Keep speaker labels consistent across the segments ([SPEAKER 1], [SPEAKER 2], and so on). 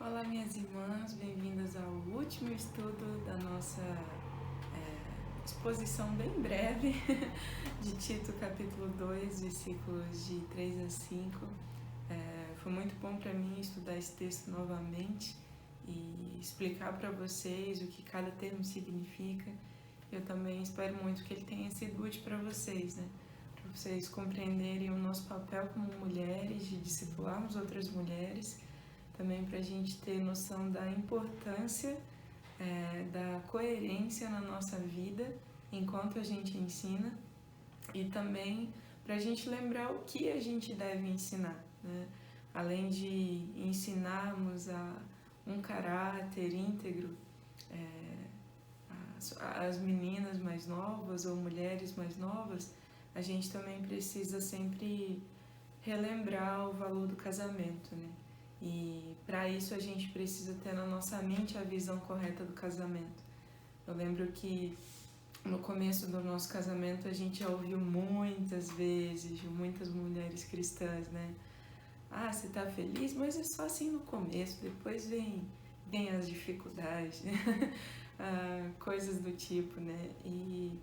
[SPEAKER 1] Olá, minhas irmãs, bem-vindas ao último estudo da nossa exposição bem breve de Tito, capítulo 2, versículos de 3 a 5. Foi muito bom para mim estudar esse texto novamente e explicar para vocês o que cada termo significa. Eu também espero muito que ele tenha sido útil para vocês, né? Para vocês compreenderem o nosso papel como mulheres, de discipularmos outras mulheres, também para a gente ter noção da importância da coerência na nossa vida enquanto a gente ensina e também para a gente lembrar o que a gente deve ensinar, né? Além de ensinarmos a um caráter íntegro, as meninas mais novas ou mulheres mais novas, a gente também precisa sempre relembrar o valor do casamento, né? E para isso a gente precisa ter na nossa mente a visão correta do casamento. Eu lembro que no começo do nosso casamento a gente já ouviu muitas vezes de muitas mulheres cristãs, né? Ah, você tá feliz, mas é só assim no começo, depois vem as dificuldades, coisas do tipo, né? E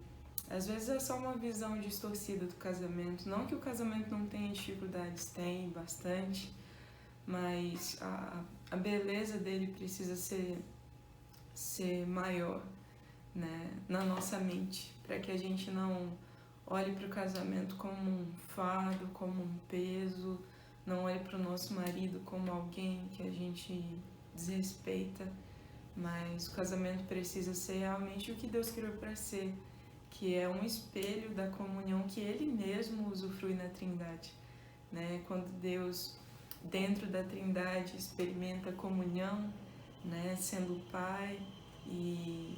[SPEAKER 1] às vezes é só uma visão distorcida do casamento. Não que o casamento não tenha dificuldades, tem bastante, mas a beleza dele precisa ser maior, né, na nossa mente, para que a gente não olhe para o casamento como um fardo, como um peso, não olhe para o nosso marido como alguém que a gente desrespeita, mas o casamento precisa ser realmente o que Deus criou para ser, que é um espelho da comunhão que Ele mesmo usufrui na Trindade, né? Quando Deus, dentro da Trindade, experimenta comunhão, né? Sendo Pai e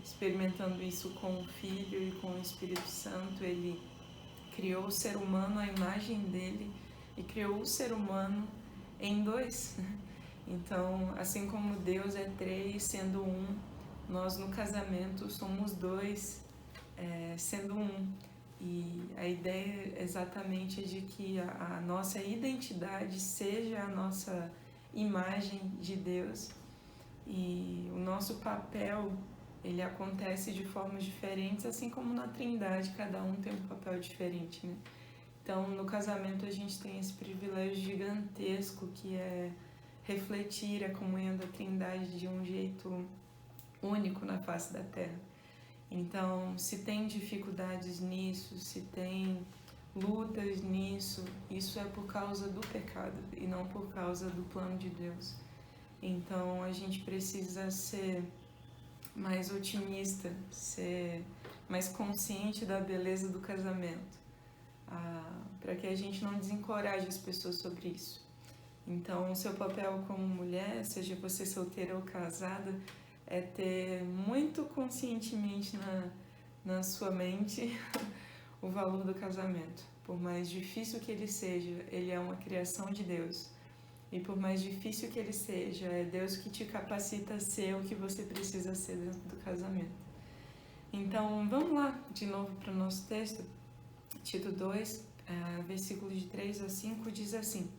[SPEAKER 1] experimentando isso com o Filho e com o Espírito Santo, Ele criou o ser humano à imagem dele e criou o ser humano em dois. Então, assim como Deus é três, sendo um, nós no casamento somos dois, sendo um. E a ideia exatamente é de que a nossa identidade seja a nossa imagem de Deus e o nosso papel, ele acontece de formas diferentes, assim como na Trindade, cada um tem um papel diferente, né? Então, no casamento a gente tem esse privilégio gigantesco que é refletir a comunhão da Trindade de um jeito único na face da Terra. Então, se tem dificuldades nisso, se tem lutas nisso, isso é por causa do pecado e não por causa do plano de Deus. Então, a gente precisa ser mais otimista, ser mais consciente da beleza do casamento, para que a gente não desencoraje as pessoas sobre isso. Então, o seu papel como mulher, seja você solteira ou casada, é ter muito conscientemente na sua mente o valor do casamento. Por mais difícil que ele seja, ele é uma criação de Deus. E por mais difícil que ele seja, é Deus que te capacita a ser o que você precisa ser dentro do casamento. Então, vamos lá de novo para o nosso texto. Tito 2, versículos de 3 a 5, diz assim: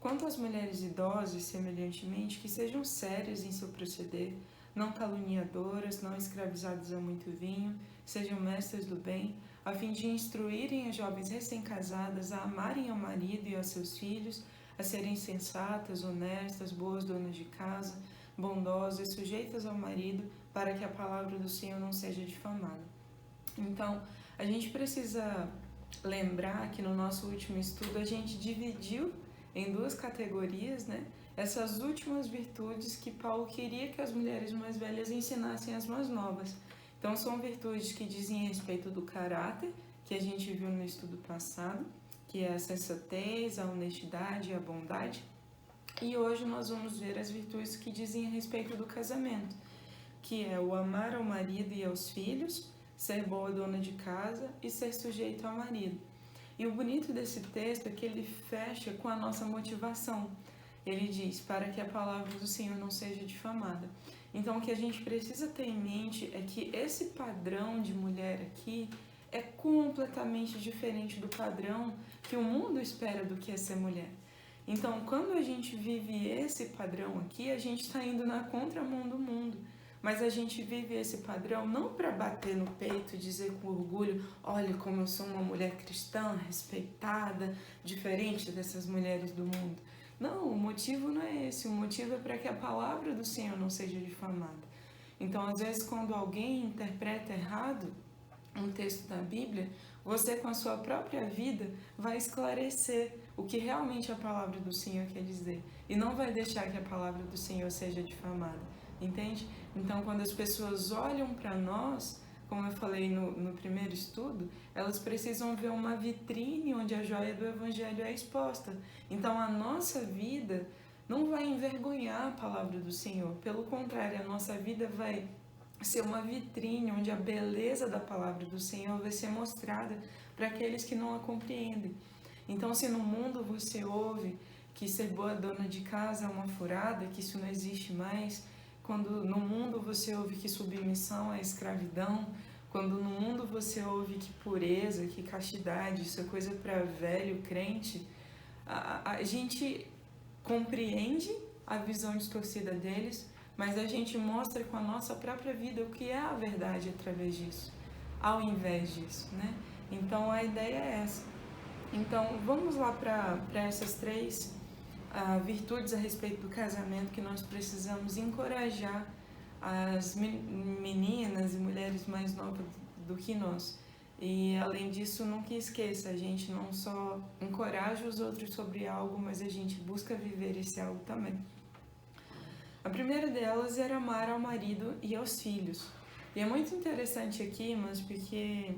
[SPEAKER 1] Quanto às mulheres idosas, semelhantemente, que sejam sérias em seu proceder, não caluniadoras, não escravizadas a muito vinho, sejam mestras do bem, a fim de instruírem as jovens recém-casadas a amarem ao marido e aos seus filhos, a serem sensatas, honestas, boas donas de casa, bondosas, sujeitas ao marido, para que a palavra do Senhor não seja difamada. Então, a gente precisa lembrar que no nosso último estudo a gente dividiu em duas categorias, né? Essas últimas virtudes que Paulo queria que as mulheres mais velhas ensinassem às mais novas. Então, são virtudes que dizem respeito do caráter, que a gente viu no estudo passado, que é a sensatez, a honestidade e a bondade. E hoje nós vamos ver as virtudes que dizem a respeito do casamento, que é o amar ao marido e aos filhos, ser boa dona de casa e ser sujeito ao marido. E o bonito desse texto é que ele fecha com a nossa motivação. Ele diz, para que a palavra do Senhor não seja difamada. Então, o que a gente precisa ter em mente é que esse padrão de mulher aqui é completamente diferente do padrão que o mundo espera do que é ser mulher. Então, quando a gente vive esse padrão aqui, a gente está indo na contramão do mundo. Mas a gente vive esse padrão não para bater no peito e dizer com orgulho: olha como eu sou uma mulher cristã, respeitada, diferente dessas mulheres do mundo. Não, o motivo não é esse. O motivo é para que a palavra do Senhor não seja difamada. Então, às vezes, quando alguém interpreta errado um texto da Bíblia, você com a sua própria vida vai esclarecer o que realmente a palavra do Senhor quer dizer e não vai deixar que a palavra do Senhor seja difamada, entende? Então, quando as pessoas olham para nós, como eu falei no primeiro estudo, elas precisam ver uma vitrine onde a joia do Evangelho é exposta. Então, a nossa vida não vai envergonhar a palavra do Senhor, pelo contrário, a nossa vida vai ser uma vitrine onde a beleza da palavra do Senhor vai ser mostrada para aqueles que não a compreendem. Então, se no mundo você ouve que ser boa dona de casa é uma furada, que isso não existe mais, quando no mundo você ouve que submissão é escravidão, quando no mundo você ouve que pureza, que castidade, isso é coisa para velho crente, a gente compreende a visão distorcida deles, mas a gente mostra com a nossa própria vida o que é a verdade através disso, ao invés disso, né? Então a ideia é essa. Então vamos lá para essas três virtudes a respeito do casamento que nós precisamos encorajar as meninas e mulheres mais novas do que nós. E além disso, nunca esqueça, a gente não só encoraja os outros sobre algo, mas a gente busca viver esse algo também. A primeira delas era amar ao marido e aos filhos. E é muito interessante aqui, mas porque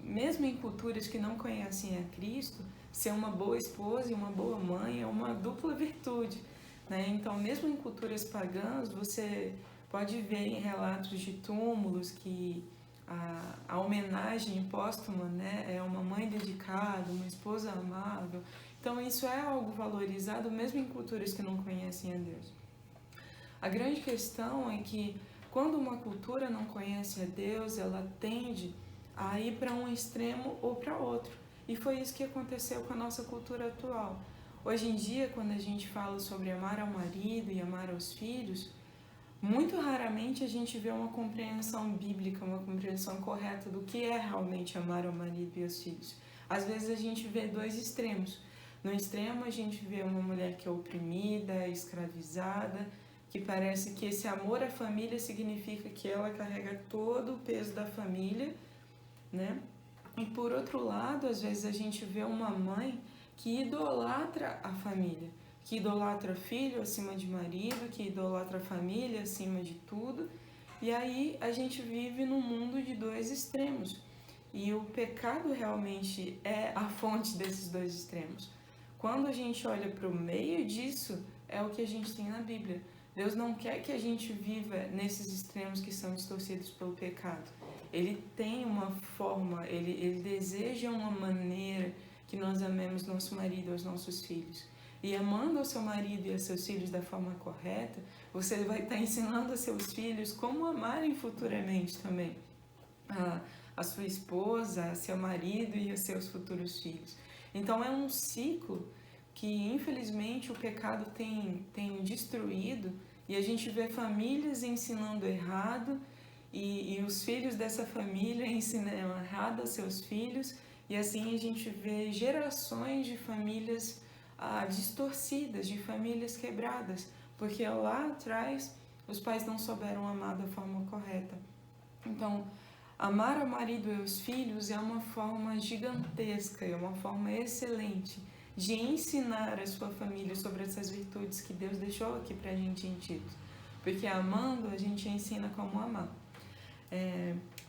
[SPEAKER 1] mesmo em culturas que não conhecem a Cristo, ser uma boa esposa e uma boa mãe é uma dupla virtude, né? Então, mesmo em culturas pagãs, você pode ver em relatos de túmulos que a homenagem póstuma, né, é uma mãe dedicada, uma esposa amável. Então, isso é algo valorizado mesmo em culturas que não conhecem a Deus. A grande questão é que quando uma cultura não conhece a Deus, ela tende a ir para um extremo ou para outro. E foi isso que aconteceu com a nossa cultura atual. Hoje em dia, quando a gente fala sobre amar ao marido e amar aos filhos, muito raramente a gente vê uma compreensão bíblica, uma compreensão correta do que é realmente amar ao marido e aos filhos. Às vezes a gente vê dois extremos. No extremo a gente vê uma mulher que é oprimida, escravizada, que parece que esse amor à família significa que ela carrega todo o peso da família, né? E por outro lado, às vezes a gente vê uma mãe que idolatra a família, que idolatra filho acima de marido, que idolatra a família acima de tudo. E aí a gente vive num mundo de dois extremos. E o pecado realmente é a fonte desses dois extremos. Quando a gente olha para o meio disso, é o que a gente tem na Bíblia. Deus não quer que a gente viva nesses extremos que são distorcidos pelo pecado. Ele tem uma forma, ele deseja uma maneira que nós amemos nosso marido e os nossos filhos. E amando ao seu marido e aos seus filhos da forma correta, você vai estar ensinando a seus filhos como amarem futuramente também a sua esposa, a seu marido e a seus futuros filhos. Então é um ciclo que infelizmente o pecado tem destruído, e a gente vê famílias ensinando errado e os filhos dessa família ensinam errado aos seus filhos, e assim a gente vê gerações de famílias distorcidas, de famílias quebradas, porque lá atrás os pais não souberam amar da forma correta. Então, amar ao marido e aos filhos é uma forma gigantesca, é uma forma excelente de ensinar a sua família sobre essas virtudes que Deus deixou aqui pra gente em Tito. Porque amando, a gente ensina como amar.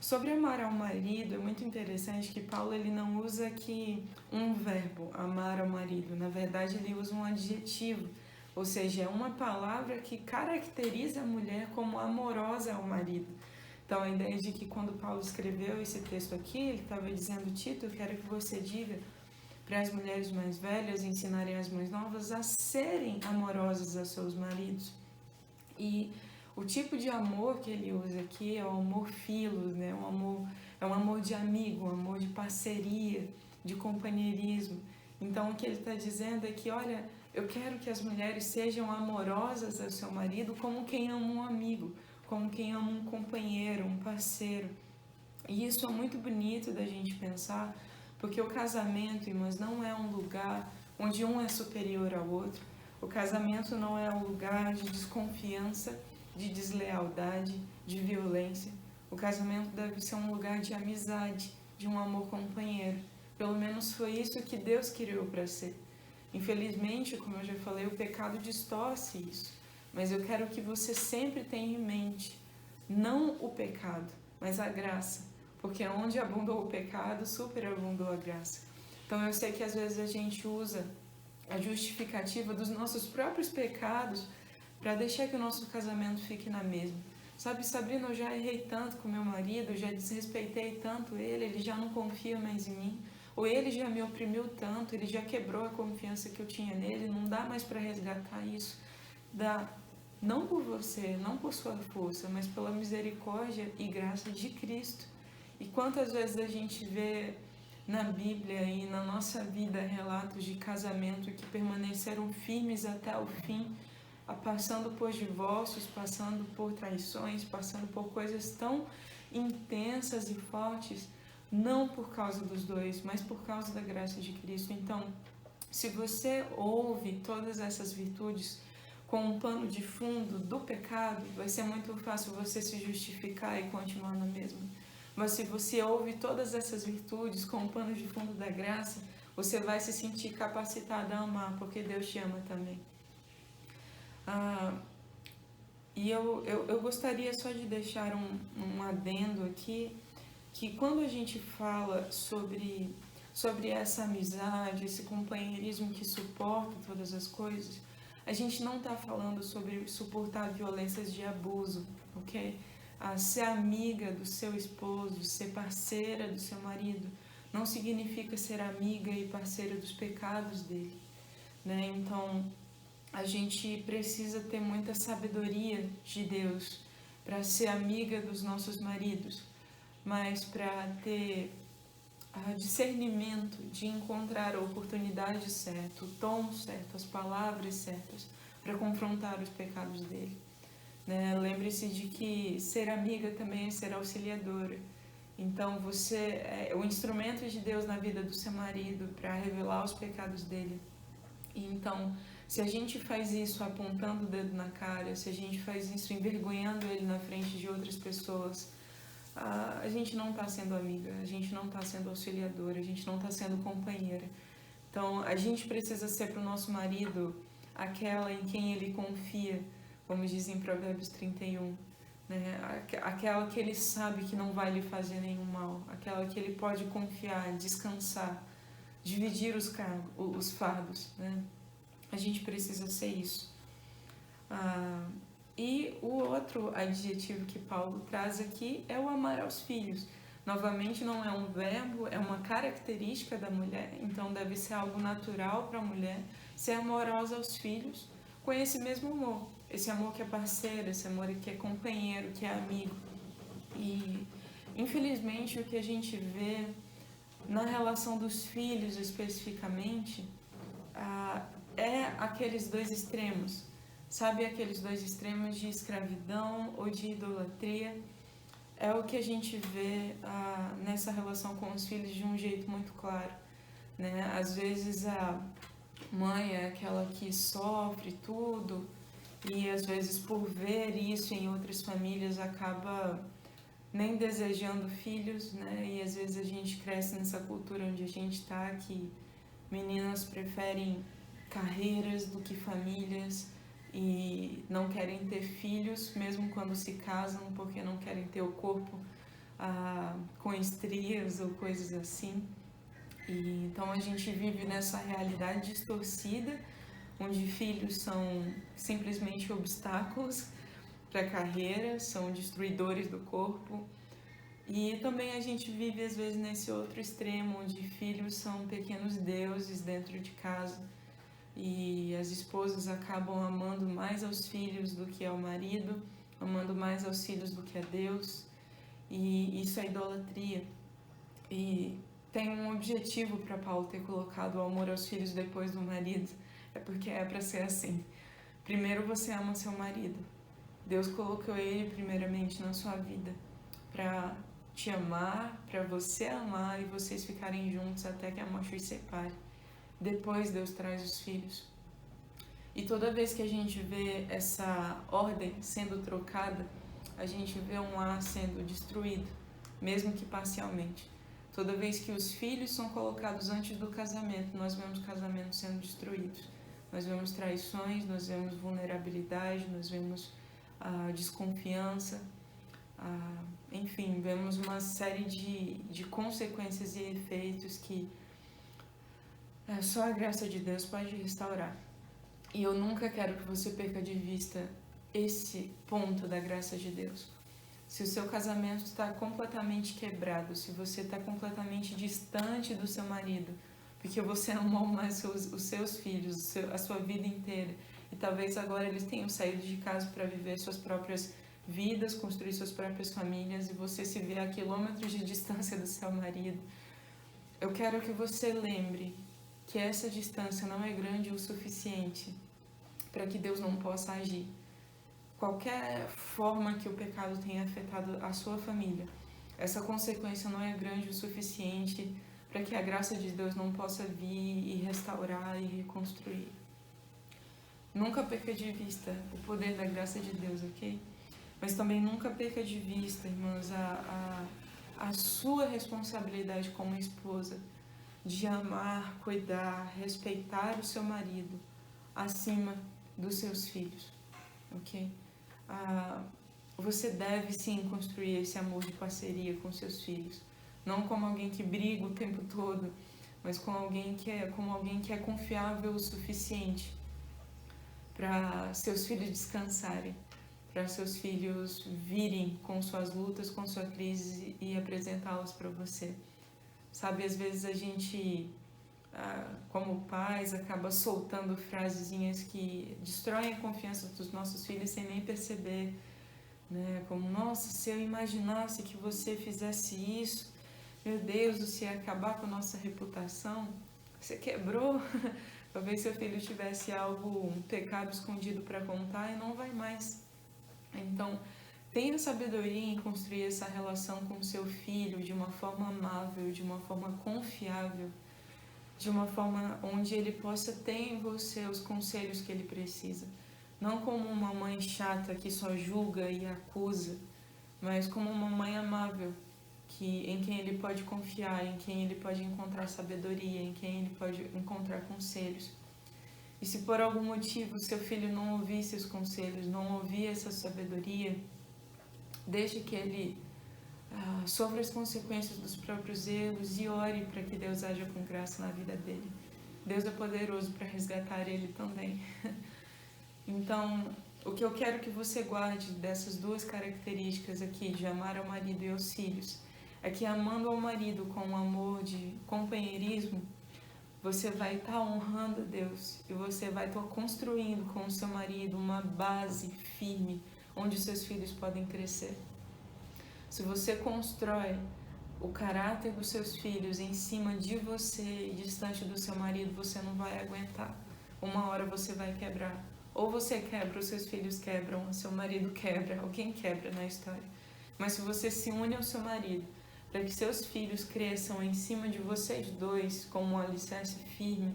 [SPEAKER 1] Sobre amar ao marido, é muito interessante que Paulo ele não usa aqui um verbo, amar ao marido. Na verdade, ele usa um adjetivo, ou seja, é uma palavra que caracteriza a mulher como amorosa ao marido. Então, a ideia de que quando Paulo escreveu esse texto aqui, ele estava dizendo: Tito, eu quero que você diga para as mulheres mais velhas ensinarem as mais novas a serem amorosas aos seus maridos. E o tipo de amor que ele usa aqui é o amor filos, né? É um amor de amigo, um amor de parceria, de companheirismo. Então o que ele está dizendo é que, olha, eu quero que as mulheres sejam amorosas ao seu marido como quem ama um amigo, como quem ama um companheiro, um parceiro. E isso é muito bonito da gente pensar, porque o casamento, irmãs, não é um lugar onde um é superior ao outro. O casamento não é um lugar de desconfiança, de deslealdade, de violência. O casamento deve ser um lugar de amizade, de um amor companheiro. Pelo menos foi isso que Deus criou para ser. Infelizmente, como eu já falei, o pecado distorce isso. Mas eu quero que você sempre tenha em mente, não o pecado, mas a graça. Porque onde abundou o pecado, superabundou a graça. Então eu sei que às vezes a gente usa a justificativa dos nossos próprios pecados para deixar que o nosso casamento fique na mesma. Sabe, Sabrina, eu já errei tanto com meu marido, eu já desrespeitei tanto ele já não confia mais em mim. Ou ele já me oprimiu tanto, ele já quebrou a confiança que eu tinha nele, não dá mais para resgatar isso. Dá, não por você, não por sua força, mas pela misericórdia e graça de Cristo. E quantas vezes a gente vê na Bíblia e na nossa vida relatos de casamento que permaneceram firmes até o fim, passando por divórcios, passando por traições, passando por coisas tão intensas e fortes, não por causa dos dois, mas por causa da graça de Cristo. Então, se você ouve todas essas virtudes com um pano de fundo do pecado, vai ser muito fácil você se justificar e continuar na mesma. Mas se você ouve todas essas virtudes com o pano de fundo da graça, você vai se sentir capacitado a amar, porque Deus te ama também. E eu gostaria só de deixar um adendo aqui, que quando a gente fala sobre essa amizade, esse companheirismo que suporta todas as coisas, a gente não está falando sobre suportar violências de abuso, ok? Ser amiga do seu esposo, ser parceira do seu marido, não significa ser amiga e parceira dos pecados dele, né? Então, a gente precisa ter muita sabedoria de Deus para ser amiga dos nossos maridos, mas para ter discernimento de encontrar a oportunidade certa, o tom certo, as palavras certas para confrontar os pecados dele. Né? Lembre-se de que ser amiga também é ser auxiliadora. Então você é o instrumento de Deus na vida do seu marido para revelar os pecados dele. E então, se a gente faz isso apontando o dedo na cara, se a gente faz isso envergonhando ele na frente de outras pessoas, a gente não está sendo amiga, a gente não está sendo auxiliadora, a gente não está sendo companheira. Então, a gente precisa ser para o nosso marido aquela em quem ele confia, como diz em Provérbios 31, né? Aquela que ele sabe que não vai lhe fazer nenhum mal, aquela que ele pode confiar, descansar, dividir os fardos, né? A gente precisa ser isso. E o outro adjetivo que Paulo traz aqui é o amar aos filhos. Novamente, não é um verbo, é uma característica da mulher, então deve ser algo natural para a mulher ser amorosa aos filhos com esse mesmo amor. Esse amor que é parceiro, esse amor que é companheiro, que é amigo. E, infelizmente, o que a gente vê na relação dos filhos especificamente é aqueles dois extremos. Sabe, aqueles dois extremos de escravidão ou de idolatria? É o que a gente vê nessa relação com os filhos de um jeito muito claro, né? Às vezes a mãe é aquela que sofre tudo e às vezes por ver isso em outras famílias acaba nem desejando filhos, né? E às vezes a gente cresce nessa cultura onde a gente está, que meninas preferem carreiras do que famílias e não querem ter filhos, mesmo quando se casam, porque não querem ter o corpo com estrias ou coisas assim. E então a gente vive nessa realidade distorcida, onde filhos são simplesmente obstáculos para a carreira, são destruidores do corpo. E também a gente vive às vezes nesse outro extremo, onde filhos são pequenos deuses dentro de casa e as esposas acabam amando mais aos filhos do que ao marido, amando mais aos filhos do que a Deus, e isso é idolatria. E tem um objetivo para Paulo ter colocado o amor aos filhos depois do marido. É porque é para ser assim. Primeiro você ama seu marido. Deus colocou ele primeiramente na sua vida para te amar, para você amar e vocês ficarem juntos até que a morte os separe. Depois Deus traz os filhos. E toda vez que a gente vê essa ordem sendo trocada, a gente vê um lar sendo destruído, mesmo que parcialmente. Toda vez que os filhos são colocados antes do casamento, nós vemos casamentos sendo destruídos. Nós vemos traições, nós vemos vulnerabilidade, nós vemos desconfiança, enfim, vemos uma série de consequências e efeitos que só a graça de Deus pode restaurar. E eu nunca quero que você perca de vista esse ponto da graça de Deus. Se o seu casamento está completamente quebrado, se você está completamente distante do seu marido, porque você amou mais os seus filhos, a sua vida inteira, e talvez agora eles tenham saído de casa para viver suas próprias vidas, construir suas próprias famílias, e você se vê a quilômetros de distância do seu marido, eu quero que você lembre que essa distância não é grande o suficiente para que Deus não possa agir. Qualquer forma que o pecado tenha afetado a sua família, essa consequência não é grande o suficiente para que a graça de Deus não possa vir e restaurar e reconstruir. Nunca perca de vista o poder da graça de Deus, ok? Mas também nunca perca de vista, irmãs, a sua responsabilidade como esposa de amar, cuidar, respeitar o seu marido acima dos seus filhos, ok? Você deve sim construir esse amor de parceria com seus filhos, não como alguém que briga o tempo todo, mas como alguém que é confiável o suficiente para seus filhos descansarem, para seus filhos virem com suas lutas, com sua crise e apresentá-las para você. Sabe, às vezes a gente, como pais, acaba soltando frasezinhas que destroem a confiança dos nossos filhos sem nem perceber, né? Como, nossa, se eu imaginasse que você fizesse isso, meu Deus, você ia acabar com a nossa reputação, você quebrou. Talvez seu filho tivesse um pecado escondido para contar e não vai mais. Então, tenha sabedoria em construir essa relação com seu filho de uma forma amável, de uma forma confiável, de uma forma onde ele possa ter em você os conselhos que ele precisa. Não como uma mãe chata que só julga e acusa, mas como uma mãe amável, em quem ele pode confiar, em quem ele pode encontrar sabedoria, em quem ele pode encontrar conselhos. E se por algum motivo seu filho não ouvir seus conselhos, não ouvir essa sabedoria, deixe que ele sofra as consequências dos próprios erros e ore para que Deus haja com graça na vida dele. Deus é poderoso para resgatar ele também. Então, o que eu quero que você guarde dessas duas características aqui, de amar ao marido e aos filhos, é que amando ao marido com um amor de companheirismo, você vai estar honrando a Deus e você vai estar construindo com o seu marido uma base firme onde seus filhos podem crescer. Se você constrói o caráter dos seus filhos em cima de você e distante do seu marido, você não vai aguentar. Uma hora você vai quebrar. Ou você quebra, os seus filhos quebram, o seu marido quebra, alguém quebra na história. Mas se você se une ao seu marido, para que seus filhos cresçam em cima de vocês dois como um alicerce firme,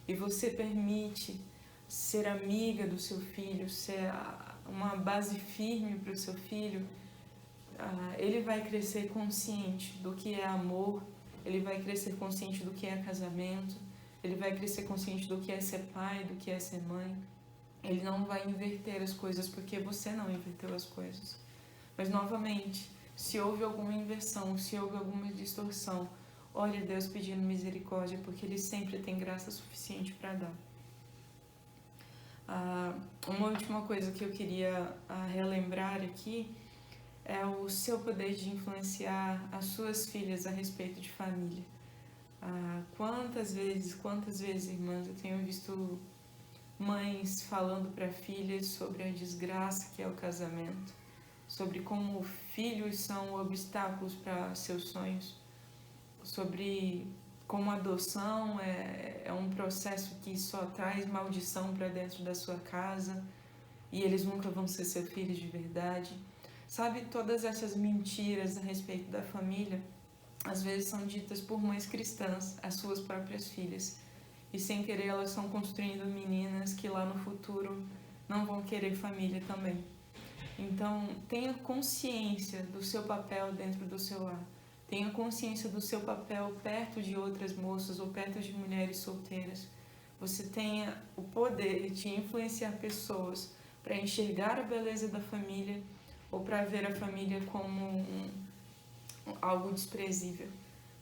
[SPEAKER 1] e você permite ser amiga do seu filho, ser uma base firme para o seu filho, ele vai crescer consciente do que é amor, ele vai crescer consciente do que é casamento, ele vai crescer consciente do que é ser pai, do que é ser mãe. Ele não vai inverter as coisas porque você não inverteu as coisas. Mas novamente, se houve alguma inversão, se houve alguma distorção, ore a Deus pedindo misericórdia, porque Ele sempre tem graça suficiente para dar. Uma última coisa que eu queria relembrar aqui é o seu poder de influenciar as suas filhas a respeito de família. Quantas vezes, irmãs, eu tenho visto mães falando para filhas sobre a desgraça que é o casamento, sobre como filhos são obstáculos para seus sonhos, sobre como a adoção é um processo que só traz maldição para dentro da sua casa e eles nunca vão ser seus filhos de verdade. Sabe, todas essas mentiras a respeito da família, às vezes são ditas por mães cristãs às suas próprias filhas. E sem querer elas estão construindo meninas que lá no futuro não vão querer família também. Então, tenha consciência do seu papel dentro do seu lar. Tenha consciência do seu papel perto de outras moças ou perto de mulheres solteiras. Você tenha o poder de influenciar pessoas para enxergar a beleza da família ou para ver a família como algo desprezível.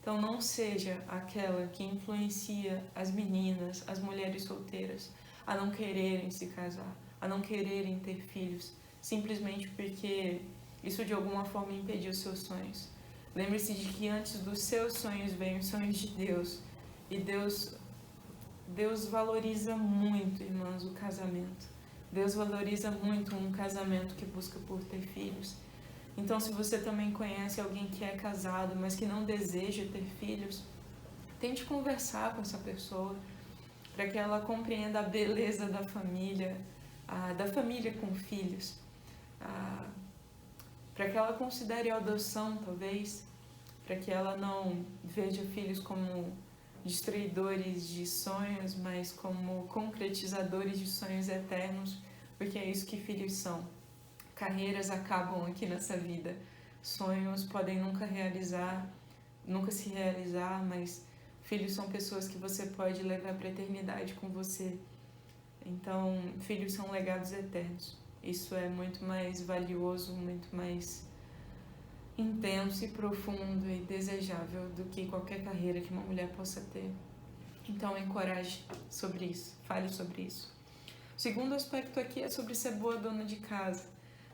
[SPEAKER 1] Então não seja aquela que influencia as meninas, as mulheres solteiras, a não quererem se casar, a não quererem ter filhos, simplesmente porque isso de alguma forma impediu seus sonhos. Lembre-se de que antes dos seus sonhos vêm os sonhos de Deus. E Deus valoriza muito, irmãos, o casamento. Deus valoriza muito um casamento que busca por ter filhos. Então, se você também conhece alguém que é casado, mas que não deseja ter filhos, tente conversar com essa pessoa para que ela compreenda a beleza da família com filhos, para que ela considere a adoção, talvez, para que ela não veja filhos como destruidores de sonhos, mas como concretizadores de sonhos eternos, porque é isso que filhos são. Carreiras acabam aqui nessa vida, sonhos podem nunca se realizar, mas filhos são pessoas que você pode levar para a eternidade com você. Então, filhos são legados eternos. Isso é muito mais valioso, muito mais intenso e profundo e desejável do que qualquer carreira que uma mulher possa ter. Então, encoraje sobre isso, fale sobre isso. O segundo aspecto aqui é sobre ser boa dona de casa,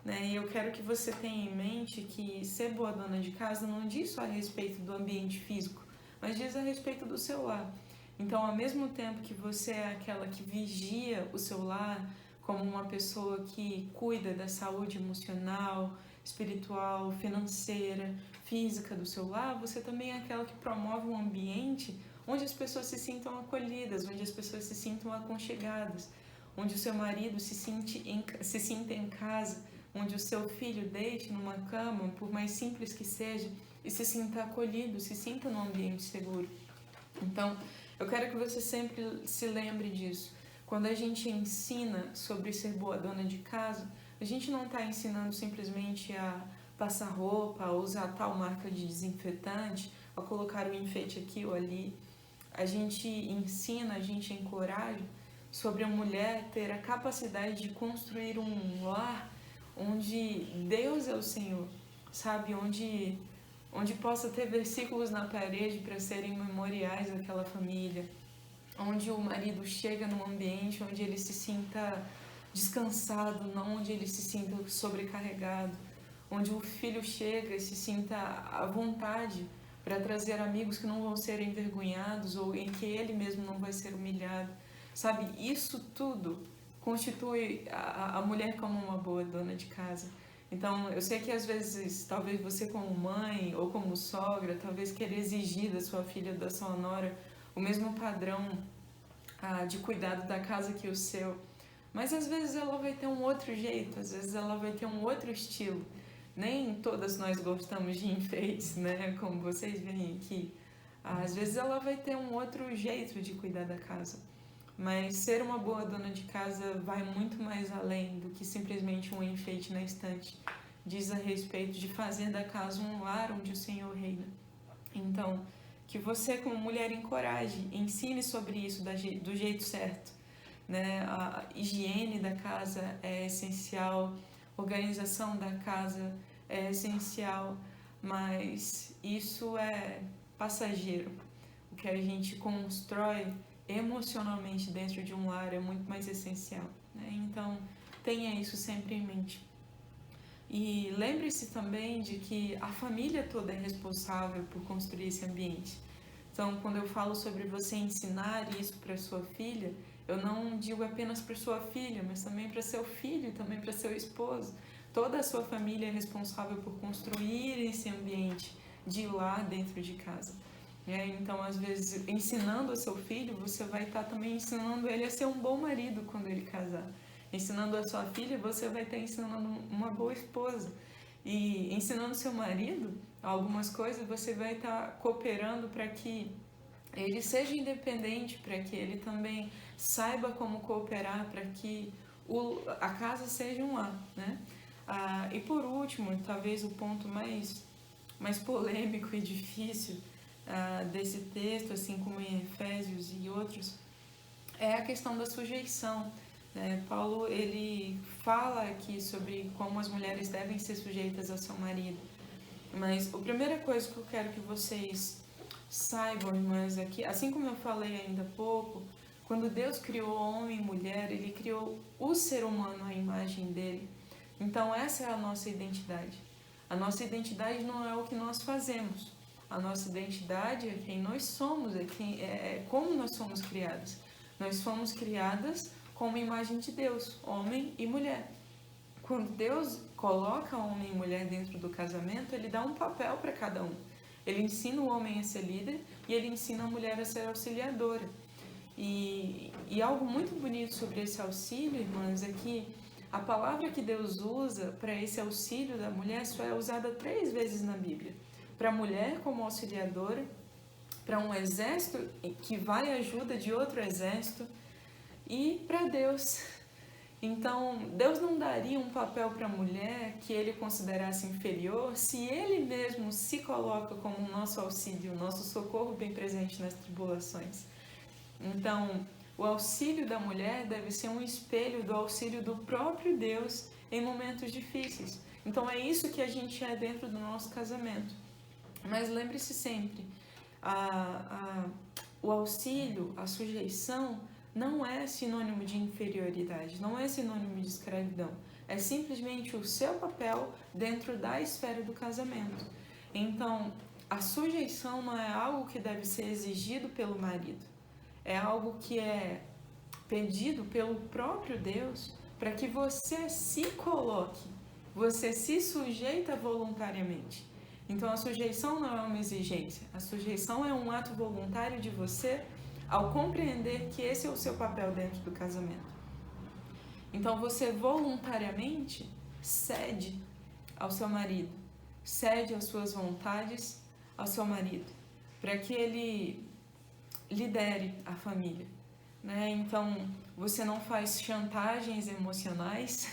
[SPEAKER 1] né? E eu quero que você tenha em mente que ser boa dona de casa não diz só a respeito do ambiente físico, mas diz a respeito do seu lar. Então, ao mesmo tempo que você é aquela que vigia o seu lar como uma pessoa que cuida da saúde emocional, espiritual, financeira, física do seu lar, você também é aquela que promove um ambiente onde as pessoas se sintam acolhidas, onde as pessoas se sintam aconchegadas, onde o seu marido se sinta em casa, onde o seu filho deite numa cama, por mais simples que seja, e se sinta acolhido, se sinta num ambiente seguro. Então, eu quero que você sempre se lembre disso. Quando a gente ensina sobre ser boa dona de casa, a gente não está ensinando simplesmente a passar roupa, a usar tal marca de desinfetante, a colocar um enfeite aqui ou ali. A gente ensina, a gente encoraja sobre a mulher ter a capacidade de construir um lar onde Deus é o Senhor, sabe? Onde possa ter versículos na parede para serem memoriais daquela família, onde o marido chega num ambiente onde ele se sinta descansado, não onde ele se sinta sobrecarregado, onde o filho chega e se sinta à vontade para trazer amigos que não vão ser envergonhados ou em que ele mesmo não vai ser humilhado. Sabe, isso tudo constitui a mulher como uma boa dona de casa. Então, eu sei que às vezes, talvez você como mãe ou como sogra, talvez queira exigir da sua filha ou da sua nora o mesmo padrão de cuidado da casa que o seu. Mas às vezes ela vai ter um outro jeito, às vezes ela vai ter um outro estilo. Nem todas nós gostamos de enfeites, né? Como vocês veem aqui. Às vezes ela vai ter um outro jeito de cuidar da casa. Mas ser uma boa dona de casa vai muito mais além do que simplesmente um enfeite na estante. Diz a respeito de fazer da casa um lar onde o Senhor reina. Então, que você como mulher encoraje, ensine sobre isso do jeito certo, né? A higiene da casa é essencial, a organização da casa é essencial, mas isso é passageiro. O que a gente constrói emocionalmente dentro de um lar é muito mais essencial, né? Então, tenha isso sempre em mente. E lembre-se também de que a família toda é responsável por construir esse ambiente. Então, quando eu falo sobre você ensinar isso para sua filha, eu não digo apenas para sua filha, mas também para seu filho e também para seu esposo. Toda a sua família é responsável por construir esse ambiente de lar dentro de casa. né? Então, às vezes, ensinando o seu filho, você vai estar também ensinando ele a ser um bom marido quando ele casar. Ensinando a sua filha, você vai estar ensinando uma boa esposa. E ensinando seu marido algumas coisas, você vai estar cooperando para que ele seja independente, para que ele também saiba como cooperar, para que a casa seja um lar, né? E por último, talvez o ponto mais polêmico e difícil desse texto, assim como em Efésios e outros, é a questão da sujeição, né? Paulo, ele fala aqui sobre como as mulheres devem ser sujeitas ao seu marido, mas a primeira coisa que eu quero que vocês saibam, irmãs, é que, assim como eu falei ainda há pouco, quando Deus criou homem e mulher, Ele criou o ser humano à imagem dele. Então essa é a nossa identidade. A nossa identidade não é o que nós fazemos. A nossa identidade é quem nós somos, é como nós somos criadas. Nós fomos criadas com a imagem de Deus, homem e mulher. Quando Deus coloca homem e mulher dentro do casamento, Ele dá um papel para cada um. Ele ensina o homem a ser líder e ele ensina a mulher a ser auxiliadora. E algo muito bonito sobre esse auxílio, irmãs, é que a palavra que Deus usa para esse auxílio da mulher só é usada 3 vezes na Bíblia. Para a mulher como auxiliadora, para um exército que vai à ajuda de outro exército e para Deus. Então, Deus não daria um papel para a mulher que ele considerasse inferior se ele mesmo se coloca como o nosso auxílio, o nosso socorro bem presente nas tribulações. Então, o auxílio da mulher deve ser um espelho do auxílio do próprio Deus em momentos difíceis. Então, é isso que a gente é dentro do nosso casamento. Mas lembre-se sempre, o auxílio, a sujeição, não é sinônimo de inferioridade, não é sinônimo de escravidão. É simplesmente o seu papel dentro da esfera do casamento. Então, a sujeição não é algo que deve ser exigido pelo marido. É algo que é pedido pelo próprio Deus para que você se coloque, você se sujeita voluntariamente. Então, a sujeição não é uma exigência, a sujeição é um ato voluntário de você ao compreender que esse é o seu papel dentro do casamento. Então você voluntariamente cede ao seu marido, cede às suas vontades ao seu marido, para que ele lidere a família, né? Então você não faz chantagens emocionais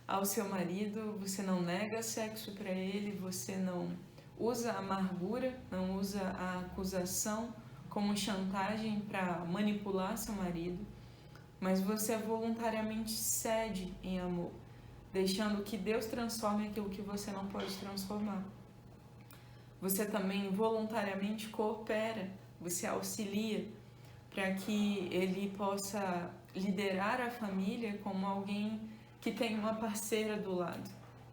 [SPEAKER 1] ao seu marido, você não nega sexo para ele, você não usa a amargura, não usa a acusação como chantagem para manipular seu marido, mas você voluntariamente cede em amor, deixando que Deus transforme aquilo que você não pode transformar. Você também voluntariamente coopera, você auxilia para que ele possa liderar a família como alguém que tem uma parceira do lado,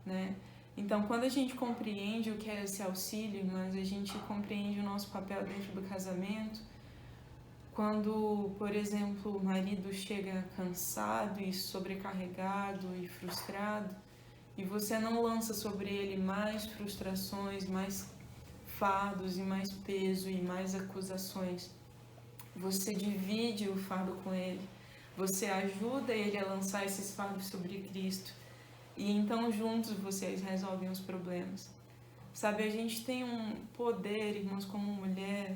[SPEAKER 1] né? Então, quando a gente compreende o que é esse auxílio, mas a gente compreende o nosso papel dentro do casamento, quando, por exemplo, o marido chega cansado e sobrecarregado e frustrado, e você não lança sobre ele mais frustrações, mais fardos e mais peso e mais acusações, você divide o fardo com ele, você ajuda ele a lançar esses fardos sobre Cristo. E então juntos vocês resolvem os problemas. Sabe, a gente tem um poder, irmãos, como mulher,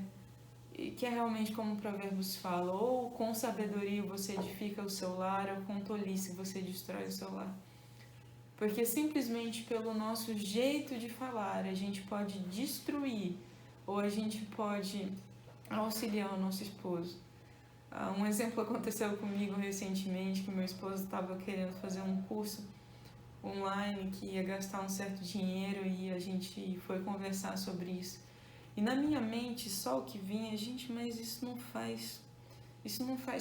[SPEAKER 1] que é realmente como o Provérbios fala, ou com sabedoria você edifica o seu lar, ou com tolice você destrói o seu lar. Porque simplesmente pelo nosso jeito de falar, a gente pode destruir, ou a gente pode auxiliar o nosso esposo. Um exemplo aconteceu comigo recentemente, que meu esposo estava querendo fazer um curso online que ia gastar um certo dinheiro e a gente foi conversar sobre isso. E na minha mente só o que vinha, gente, mas isso não faz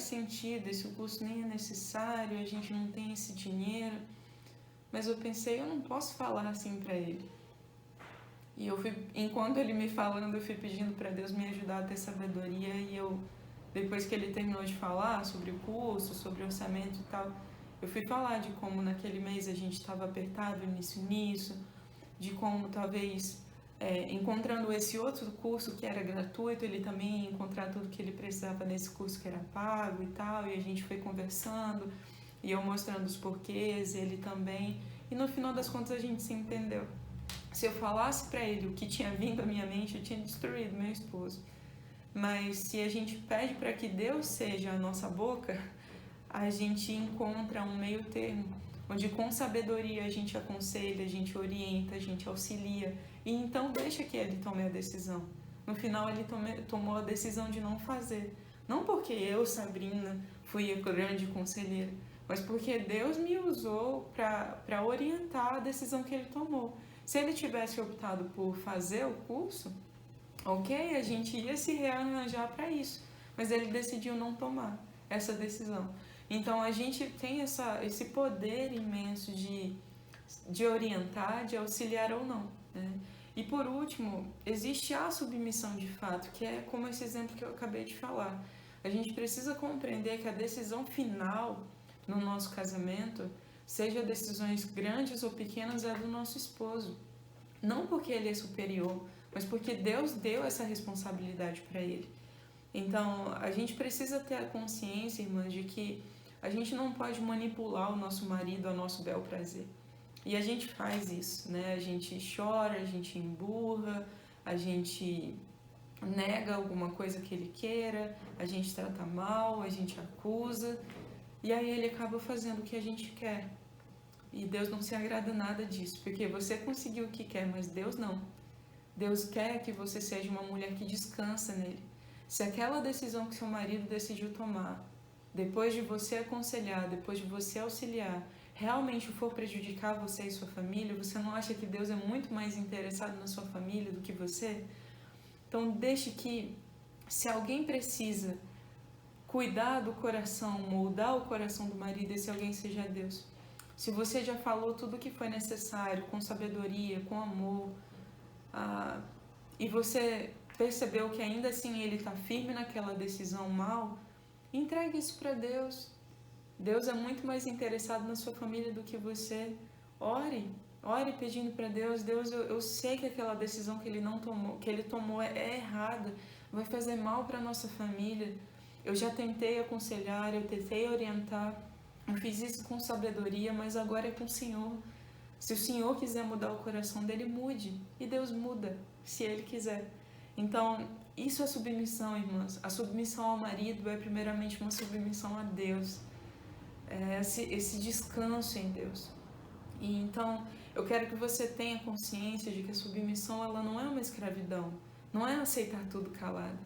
[SPEAKER 1] sentido, esse curso nem é necessário, a gente não tem esse dinheiro. Mas eu pensei, eu não posso falar assim para ele. E enquanto ele me falando, eu fui pedindo para Deus me ajudar a ter sabedoria, e depois que ele terminou de falar sobre o curso, sobre o orçamento e tal, eu fui falar de como naquele mês a gente estava apertado nisso, de como talvez encontrando esse outro curso que era gratuito, ele também ia encontrar tudo que ele precisava nesse curso que era pago e tal, e a gente foi conversando, e eu mostrando os porquês, ele também, e no final das contas a gente se entendeu. Se eu falasse para ele o que tinha vindo à minha mente, eu tinha destruído meu esposo. Mas se a gente pede para que Deus seja a nossa boca, a gente encontra um meio termo, onde com sabedoria a gente aconselha, a gente orienta, a gente auxilia, e então deixa que ele tome a decisão. No final ele tomou a decisão de não fazer. Não porque eu, Sabrina, fui a grande conselheira, mas porque Deus me usou para orientar a decisão que ele tomou. Se ele tivesse optado por fazer o curso, ok, a gente ia se rearranjar para isso, mas ele decidiu não tomar essa decisão. Então a gente tem esse poder imenso de orientar, de auxiliar ou não, né? E por último, existe a submissão de fato, que é como esse exemplo que eu acabei de falar. A gente precisa compreender que a decisão final no nosso casamento, seja decisões grandes ou pequenas, é do nosso esposo. Não porque ele é superior, mas porque Deus deu essa responsabilidade para ele. Então, a gente precisa ter a consciência, irmãs, de que a gente não pode manipular o nosso marido a nosso bel prazer. E a gente faz isso, né? A gente chora, a gente emburra, a gente nega alguma coisa que ele queira, a gente trata mal, a gente acusa, e aí ele acaba fazendo o que a gente quer. E Deus não se agrada nada disso, porque você conseguiu o que quer, mas Deus não. Deus quer que você seja uma mulher que descansa nele. Se aquela decisão que seu marido decidiu tomar, depois de você aconselhar, depois de você auxiliar, realmente for prejudicar você e sua família, você não acha que Deus é muito mais interessado na sua família do que você? Então deixe que, se alguém precisa cuidar do coração, moldar o coração do marido, esse alguém seja Deus. Se você já falou tudo o que foi necessário, com sabedoria, com amor, e você percebeu que ainda assim ele está firme naquela decisão mal, entregue isso para Deus. Deus é muito mais interessado na sua família do que você. Ore pedindo para Deus. Deus, eu sei que aquela decisão que ele tomou é errada, vai fazer mal para nossa família. Eu já tentei aconselhar, eu tentei orientar, eu fiz isso com sabedoria, mas agora é com o Senhor. Se o Senhor quiser mudar o coração dele, mude. E Deus muda, se Ele quiser. Então, isso é submissão, irmãs. A submissão ao marido é primeiramente uma submissão a Deus. É esse descanso em Deus. E então, eu quero que você tenha consciência de que a submissão, ela não é uma escravidão. Não é aceitar tudo calado.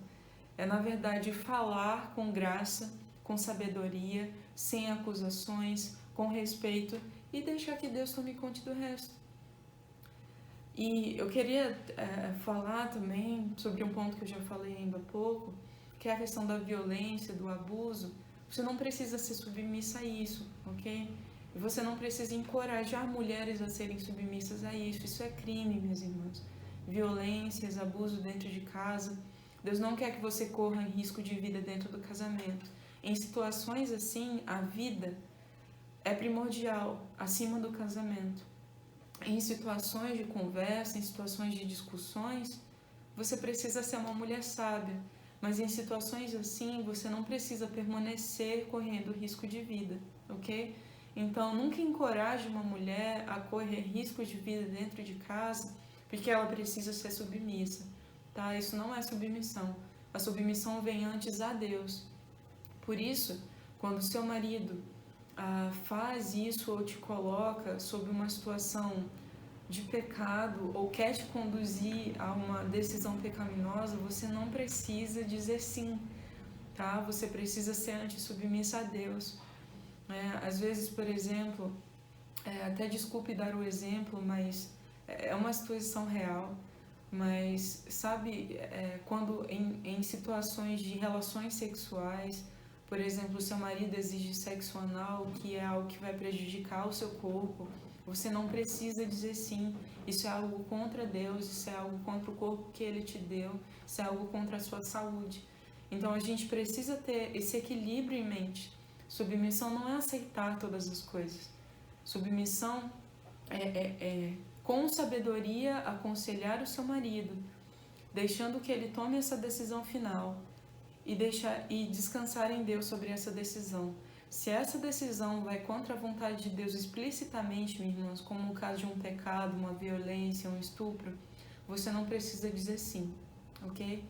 [SPEAKER 1] É, na verdade, falar com graça, com sabedoria, sem acusações, com respeito, e deixar que Deus tome conta do resto. E eu queria falar também sobre um ponto que eu já falei ainda há pouco, que é a questão da violência, do abuso. Você não precisa ser submissa a isso, ok? E você não precisa encorajar mulheres a serem submissas a isso. Isso é crime, minhas irmãs. Violências, abuso dentro de casa. Deus não quer que você corra em risco de vida dentro do casamento. Em situações assim, a vida é primordial, acima do casamento. Em situações de conversa, em situações de discussões, você precisa ser uma mulher sábia. Mas em situações assim, você não precisa permanecer correndo risco de vida, ok? Então, nunca encoraje uma mulher a correr risco de vida dentro de casa, porque ela precisa ser submissa, tá? Isso não é submissão. A submissão vem antes a Deus. Por isso, quando seu marido faz isso ou te coloca sob uma situação de pecado ou quer te conduzir a uma decisão pecaminosa, você não precisa dizer sim, tá? Você precisa ser antes submissa a Deus. Às vezes, por exemplo, até desculpe dar o exemplo, mas é uma situação real, mas sabe, quando em situações de relações sexuais, por exemplo, seu marido exige sexo anal, que é algo que vai prejudicar o seu corpo, você não precisa dizer sim. Isso é algo contra Deus, isso é algo contra o corpo que Ele te deu, isso é algo contra a sua saúde. Então a gente precisa ter esse equilíbrio em mente. Submissão não é aceitar todas as coisas. Submissão é com sabedoria aconselhar o seu marido, deixando que ele tome essa decisão final e descansar em Deus sobre essa decisão. Se essa decisão vai contra a vontade de Deus explicitamente, meus irmãos, como o caso de um pecado, uma violência, um estupro, você não precisa dizer sim, ok?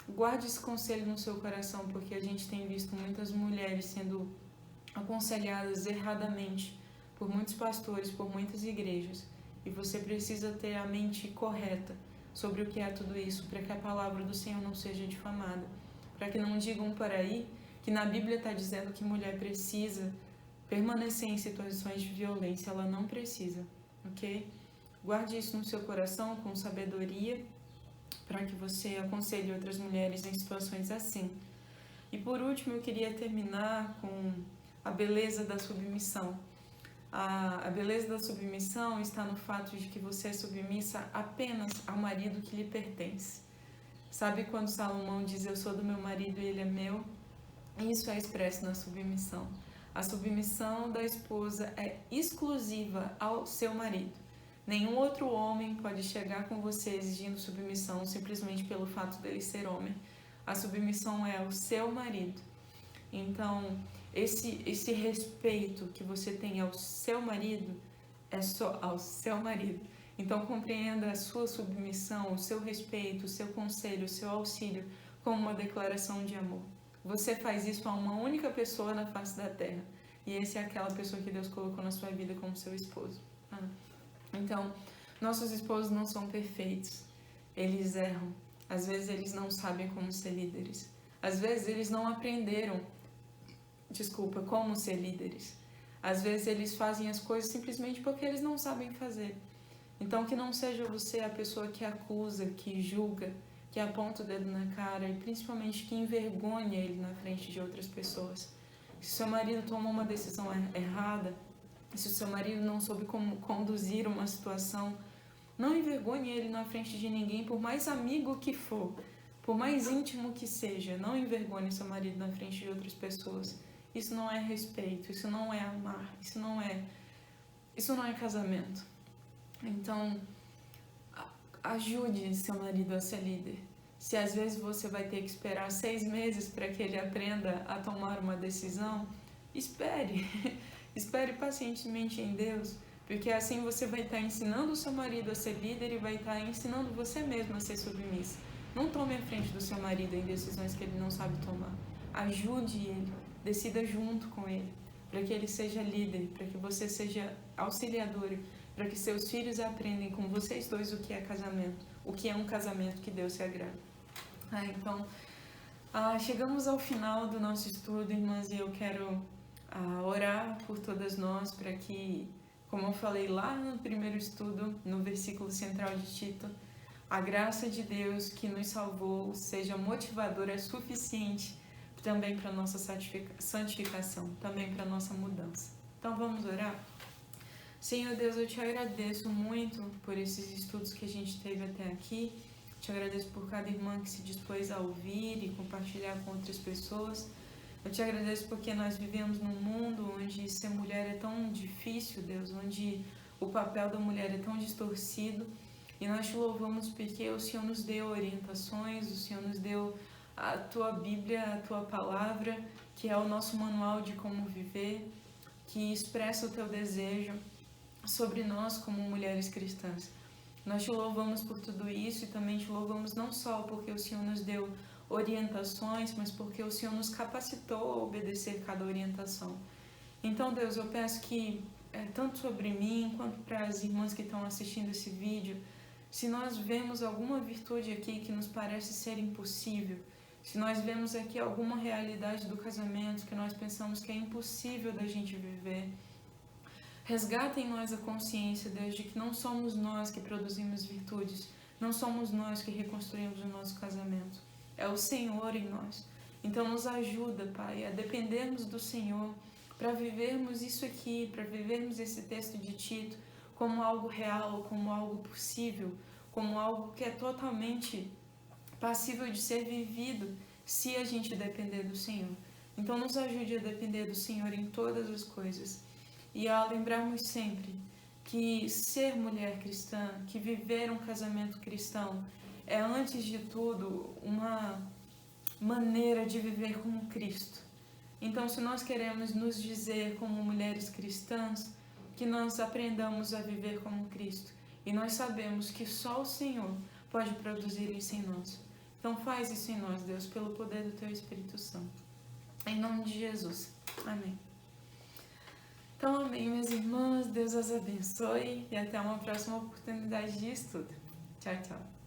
[SPEAKER 1] Guarde esse conselho no seu coração, porque a gente tem visto muitas mulheres sendo aconselhadas erradamente por muitos pastores, por muitas igrejas, e você precisa ter a mente correta sobre o que é tudo isso, para que a palavra do Senhor não seja difamada, para que não digam por aí que na Bíblia está dizendo que mulher precisa permanecer em situações de violência. Ela não precisa, ok? Guarde isso no seu coração com sabedoria, para que você aconselhe outras mulheres em situações assim. E por último, eu queria terminar com a beleza da submissão. A beleza da submissão está no fato de que você é submissa apenas ao marido que lhe pertence. Sabe quando Salomão diz, eu sou do meu marido e ele é meu? Isso é expresso na submissão. A submissão da esposa é exclusiva ao seu marido. Nenhum outro homem pode chegar com você exigindo submissão simplesmente pelo fato dele ser homem. A submissão é ao seu marido. Então, esse respeito que você tem ao seu marido é só ao seu marido. Então, compreenda a sua submissão, o seu respeito, o seu conselho, o seu auxílio como uma declaração de amor. Você faz isso a uma única pessoa na face da terra. E essa é aquela pessoa que Deus colocou na sua vida como seu esposo. Então, nossos esposos não são perfeitos. Eles erram. Às vezes eles não sabem como ser líderes. Às vezes eles não aprenderam, como ser líderes. Às vezes eles fazem as coisas simplesmente porque eles não sabem fazer. Então, que não seja você a pessoa que acusa, que julga, que aponta o dedo na cara e principalmente que envergonha ele na frente de outras pessoas. Se seu marido tomou uma decisão errada, se o seu marido não soube como conduzir uma situação, não envergonhe ele na frente de ninguém, por mais amigo que for, por mais íntimo que seja. Não envergonhe seu marido na frente de outras pessoas. Isso não é respeito, isso não é amar, isso não é casamento. Então, ajude seu marido a ser líder. Se às vezes você vai ter que esperar 6 meses para que ele aprenda a tomar uma decisão, espere. Espere pacientemente em Deus, porque assim você vai estar ensinando o seu marido a ser líder e vai estar ensinando você mesmo a ser submissa. Não tome a frente do seu marido em decisões que ele não sabe tomar. Ajude ele, decida junto com ele, para que ele seja líder, para que você seja auxiliadora, para que seus filhos aprendam com vocês dois o que é casamento, o que é um casamento que Deus se agrada. Então, chegamos ao final do nosso estudo, irmãs, e eu quero orar por todas nós, para que, como eu falei lá no primeiro estudo, no versículo central de Tito, a graça de Deus que nos salvou seja motivadora suficiente também para a nossa santificação, também para a nossa mudança. Então vamos orar? Senhor Deus, eu te agradeço muito por esses estudos que a gente teve até aqui. Te agradeço por cada irmã que se dispôs a ouvir e compartilhar com outras pessoas. Eu te agradeço porque nós vivemos num mundo onde ser mulher é tão difícil, Deus, onde o papel da mulher é tão distorcido. E nós te louvamos porque o Senhor nos deu orientações, o Senhor nos deu a tua Bíblia, a tua palavra, que é o nosso manual de como viver, que expressa o teu desejo sobre nós como mulheres cristãs. Nós te louvamos por tudo isso e também te louvamos não só porque o Senhor nos deu orientações, mas porque o Senhor nos capacitou a obedecer cada orientação. Então, Deus, eu peço que, tanto sobre mim quanto para as irmãs que estão assistindo esse vídeo, se nós vemos alguma virtude aqui que nos parece ser impossível, se nós vemos aqui alguma realidade do casamento que nós pensamos que é impossível da gente viver, resgata em nós a consciência, Deus, de que não somos nós que produzimos virtudes, não somos nós que reconstruímos o nosso casamento, é o Senhor em nós. Então nos ajuda, Pai, a dependermos do Senhor para vivermos isso aqui, para vivermos esse texto de Tito como algo real, como algo possível, como algo que é totalmente passível de ser vivido se a gente depender do Senhor. Então nos ajude a depender do Senhor em todas as coisas e a lembrarmos sempre que ser mulher cristã, que viver um casamento cristão é, antes de tudo, uma maneira de viver como Cristo. Então, se nós queremos nos dizer como mulheres cristãs, que nós aprendamos a viver como Cristo. E nós sabemos que só o Senhor pode produzir isso em nós. Então, faz isso em nós, Deus, pelo poder do Teu Espírito Santo. Em nome de Jesus. Amém. Então, amém, minhas irmãs. Deus as abençoe e até uma próxima oportunidade de estudo. Tchau, tchau.